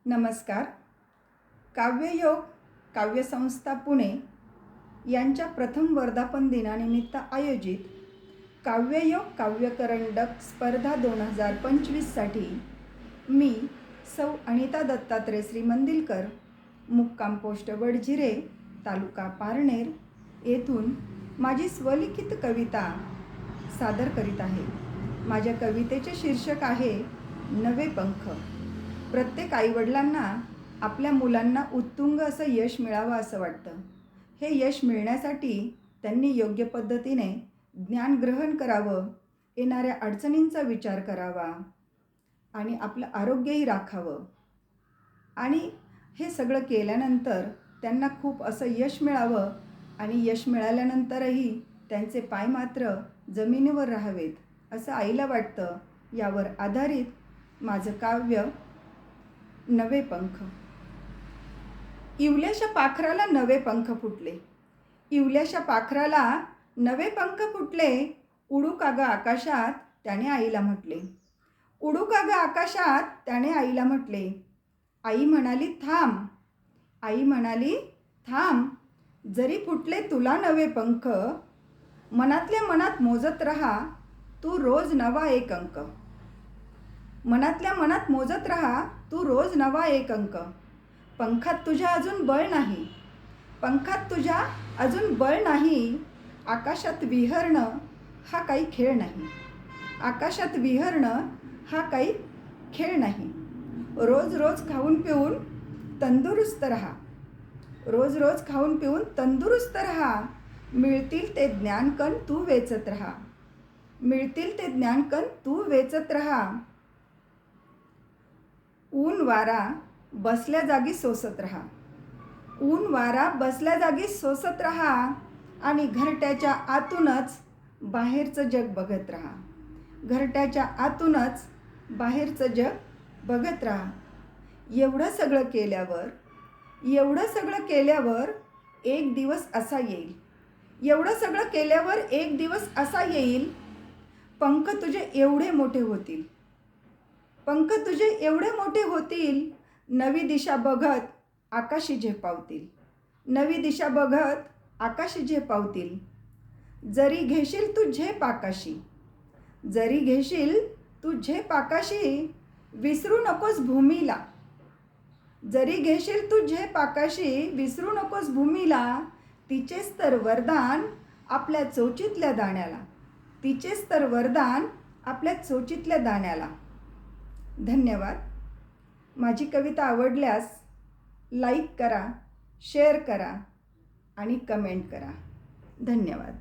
नमस्कार. काव्ययोग काव्यसंस्था पुणे यांच्या प्रथम वर्धापन दिनानिमित्त आयोजित काव्ययोग काव्यकरंडक स्पर्धा 2025साठी मी सौ अनिता दत्तात्रय श्रीमंदिलकर, मुक्काम पोस्ट वडझिरे, तालुका पारनेर येथून माझी स्वलिखित कविता सादर करीत आहे. माझ्या कवितेचे शीर्षक आहे नवे पंख. प्रत्येक आईवडिलांना आपल्या मुलांना उत्तुंग असं यश मिळावं असं वाटतं. हे यश मिळण्यासाठी त्यांनी योग्य पद्धतीने ज्ञान ग्रहण करावं, येणाऱ्या अडचणींचा विचार करावा आणि आपलं आरोग्यही राखावं. आणि हे सगळं केल्यानंतर त्यांना खूप असं यश मिळावं आणि यश मिळाल्यानंतरही त्यांचे पाय मात्र जमिनीवर राहावेत असं आईला वाटतं. यावर आधारित माझं काव्य नवे पंख. इवल्याशा पाखराला नवे पंख फुटले, इवल्याशा पाखराला नवे पंख फुटले, उडू का ग आकाशात त्याने आईला म्हटले. उडू का ग आकाशात त्याने आईला म्हटले. आई म्हणाली थांब, आई म्हणाली थांब, जरी फुटले तुला नवे पंख, मनातल्या मनात मोजत राहा तू रोज नवा एक अंक. मनातल्या मनात मोजत राहा तू रोज नवा एक अंक. पंखात तुझ्या अजून बळ नाही, पंखात तुझ्या अजून बळ नाही, आकाशात विहरणं हा काही खेळ नाही, आकाशात विहरणं हा काही खेळ नाही. रोज रोज खाऊन पिऊन तंदुरुस्त राहा, रोज रोज खाऊन पिऊन तंदुरुस्त राहा, मिळतील ते ज्ञानकण तू वेचत राहा, मिळतील ते ज्ञानकण तू वेचत राहा. ऊन वारा बसल्या जागी सोसत राहा, ऊन वारा बसल्या जागी सोसत राहा आणि घरट्याच्या आतूनच बाहेरचं जग बघत राहा, घरट्याच्या आतूनच बाहेरचं जग बघत राहा. एवढं सगळं केल्यावर, एवढं सगळं केल्यावर एक दिवस असा येईल, एवढं सगळं केल्यावर एक दिवस असा येईल, पंख तुझे एवढे मोठे होतील, पंख तुझे एवढे मोठे होतील, नवी दिशा बघत आकाशी झेपावतील, नवी दिशा बघत आकाशी झेपावतील. जरी घेशील तू झेप आकाशी, जरी घेशील तू झेप आकाशी, विसरू नकोस भूमीला, जरी घेशील तू झेप आकाशी, विसरू नकोस भूमीला. तिचेच तर वरदान आपल्या चोचीतल्या दाण्याला, तिचेच तर वरदान आपल्या चोचीतल्या दाण्याला. धन्यवाद. माझी कविता आवडल्यास लाईक करा, शेअर करा आणि कमेंट करा. धन्यवाद.